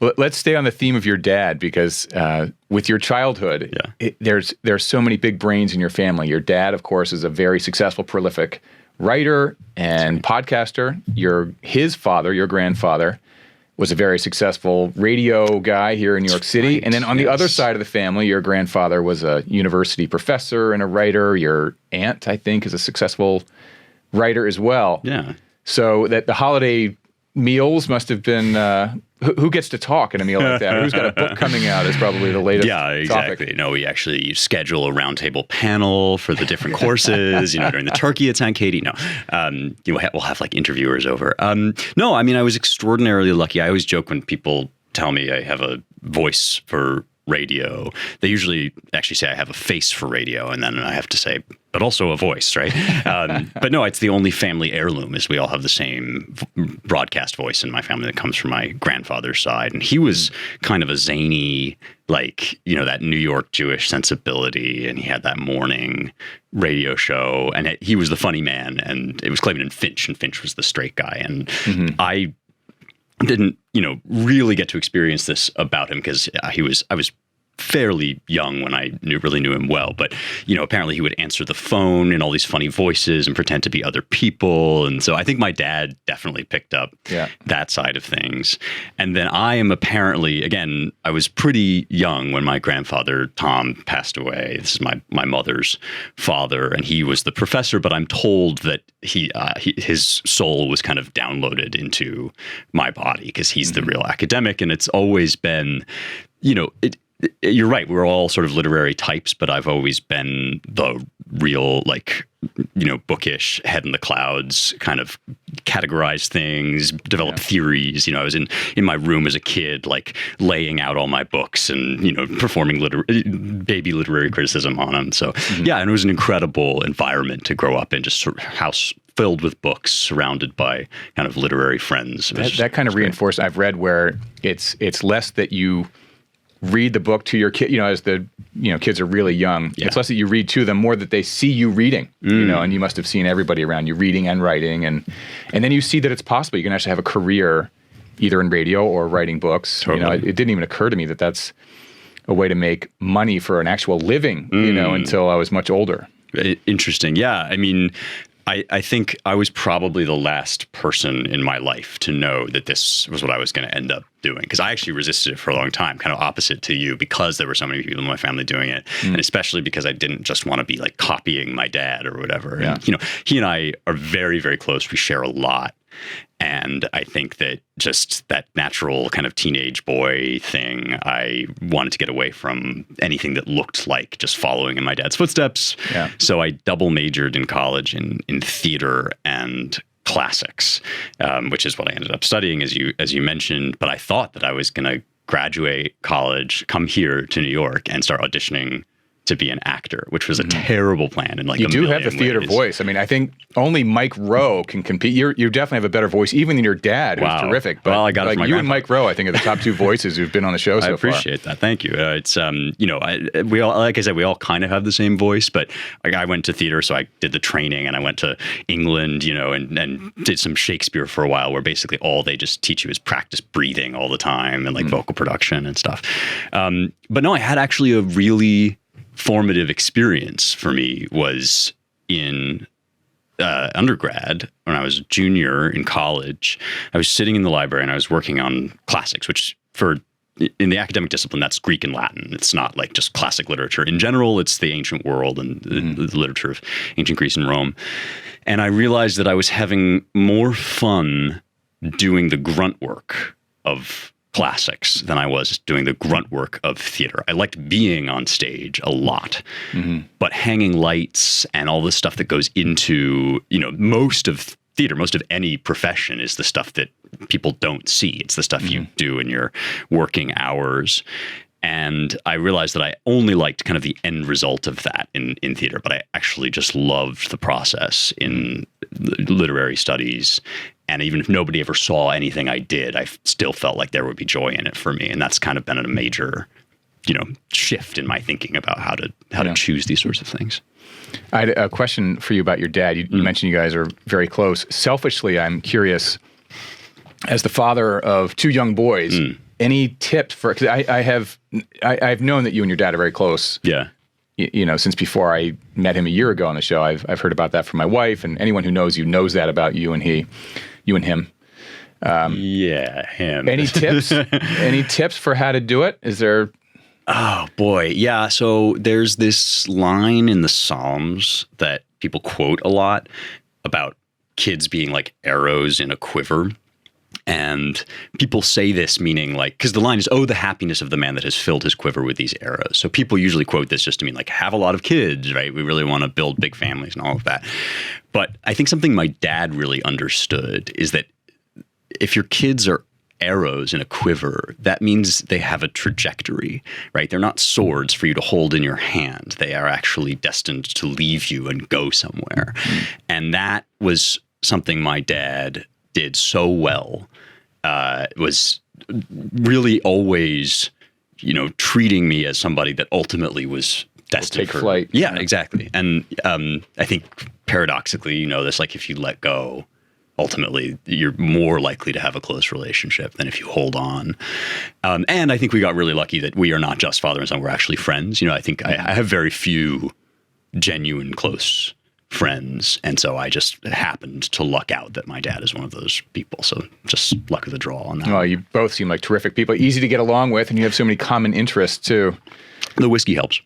Well, let's stay on the theme of your dad because with your childhood, there's so many big brains in your family. Your dad, of course, is a very successful, prolific writer and podcaster. His father, your grandfather, was a very successful radio guy here in New York City. Right. And then on the other side of the family, your grandfather was a university professor and a writer. Your aunt, I think, is a successful writer as well. Yeah. So that the holiday meals must have been, who gets to talk in a meal like that? Who's got a book coming out is probably the latest exactly. topic. No, we actually schedule a roundtable panel for the different courses, during the turkey it's on Katie. No, we'll have like interviewers over. No, I mean, I was extraordinarily lucky. I always joke when people tell me I have a voice for radio. They usually actually say I have a face for radio, and then I have to say, but also a voice, right? But no, it's the only family heirloom is we all have the same broadcast voice in my family that comes from my grandfather's side. And he was kind of a zany, like, that New York Jewish sensibility. And he had that morning radio show, and he was the funny man. And it was Klaven and Finch was the straight guy. And I didn't, really get to experience this about him because I was fairly young when I really knew him well. But, apparently he would answer the phone in all these funny voices and pretend to be other people. And so I think my dad definitely picked up that side of things. And then I am apparently, again, I was pretty young when my grandfather, Tom, passed away. This is my mother's father, and he was the professor, but I'm told that his soul was kind of downloaded into my body because he's the real academic. And it's always been, you're right. We're all sort of literary types, but I've always been the real, bookish, head in the clouds, kind of categorize things, develop theories. I was in my room as a kid, like laying out all my books and, performing baby literary criticism on them. So, and it was an incredible environment to grow up in, just sort of house filled with books, surrounded by kind of literary friends. That kind of reinforced. I've read where it's less that you read the book to your kid, as the kids are really young. Yeah. It's less that you read to them, more that they see you reading, and you must have seen everybody around you reading and writing, and then you see that it's possible. You can actually have a career either in radio or writing books. Totally. It didn't even occur to me that that's a way to make money for an actual living, until I was much older. Interesting. Yeah. I mean, I think I was probably the last person in my life to know that this was what I was going to end up doing, because I actually resisted it for a long time, kind of opposite to you, because there were so many people in my family doing it, and especially because I didn't just want to be like copying my dad or whatever. Yeah. And, he and I are very, very close. We share a lot. And I think that just that natural kind of teenage boy thing, I wanted to get away from anything that looked like just following in my dad's footsteps. Yeah. So I double majored in college in theater and classics, which is what I ended up studying, as you mentioned. But I thought that I was going to graduate college, come here to New York, and start auditioning to be an actor, which was a terrible plan. And you do have the theater voice. I mean, I think only Mike Rowe can compete. You definitely have a better voice, even than your dad, who's terrific. But I got it from my you and Mike Rowe, I think, are the top two voices who've been on the show so far. I appreciate that. Thank you. It's we all, like I said, we all kind of have the same voice. But I went to theater, so I did the training, and I went to England, and did some Shakespeare for a while, where basically all they just teach you is practice breathing all the time and like vocal production and stuff. But no, I had actually a really formative experience for me was in undergrad. When I was a junior in college, I was sitting in the library and I was working on classics, which in the academic discipline, that's Greek and Latin. It's not like just classic literature. In general, it's the ancient world and the literature of ancient Greece and Rome. And I realized that I was having more fun doing the grunt work of classics than I was doing the grunt work of theater. I liked being on stage a lot, but hanging lights and all the stuff that goes into, most of theater, most of any profession is the stuff that people don't see. It's the stuff you do in your working hours. And I realized that I only liked kind of the end result of that in theater, but I actually just loved the process in literary studies. And even if nobody ever saw anything I did, I still felt like there would be joy in it for me. And that's kind of been a major, shift in my thinking about how to choose these sorts of things. I had a question for you about your dad. You mentioned you guys are very close. Selfishly, I'm curious, as the father of two young boys, any tips for? Because I've known that you and your dad are very close. Yeah. Since before I met him a year ago on the show. I've heard about that from my wife, and anyone who knows you knows that about you and him. Yeah, him. Any tips? Any tips for how to do it? Is there? Oh boy, yeah. So there's this line in the Psalms that people quote a lot about kids being like arrows in a quiver. And people say this meaning like, because the line is, oh, the happiness of the man that has filled his quiver with these arrows. So people usually quote this just to mean like, have a lot of kids, right? We really want to build big families and all of that. But I think something my dad really understood is that if your kids are arrows in a quiver, that means they have a trajectory, right? They're not swords for you to hold in your hand. They are actually destined to leave you and go somewhere. And that was something my dad did so well, was really always, treating me as somebody that ultimately was destined for flight. Yeah, exactly. And I think paradoxically, this, like if you let go, ultimately you're more likely to have a close relationship than if you hold on. And I think we got really lucky that we are not just father and son, we're actually friends. I think I have very few genuine close friends. And so I just happened to luck out that my dad is one of those people. So just luck of the draw on that. Well, you both seem like terrific people, easy to get along with, and you have so many common interests too. The whiskey helps.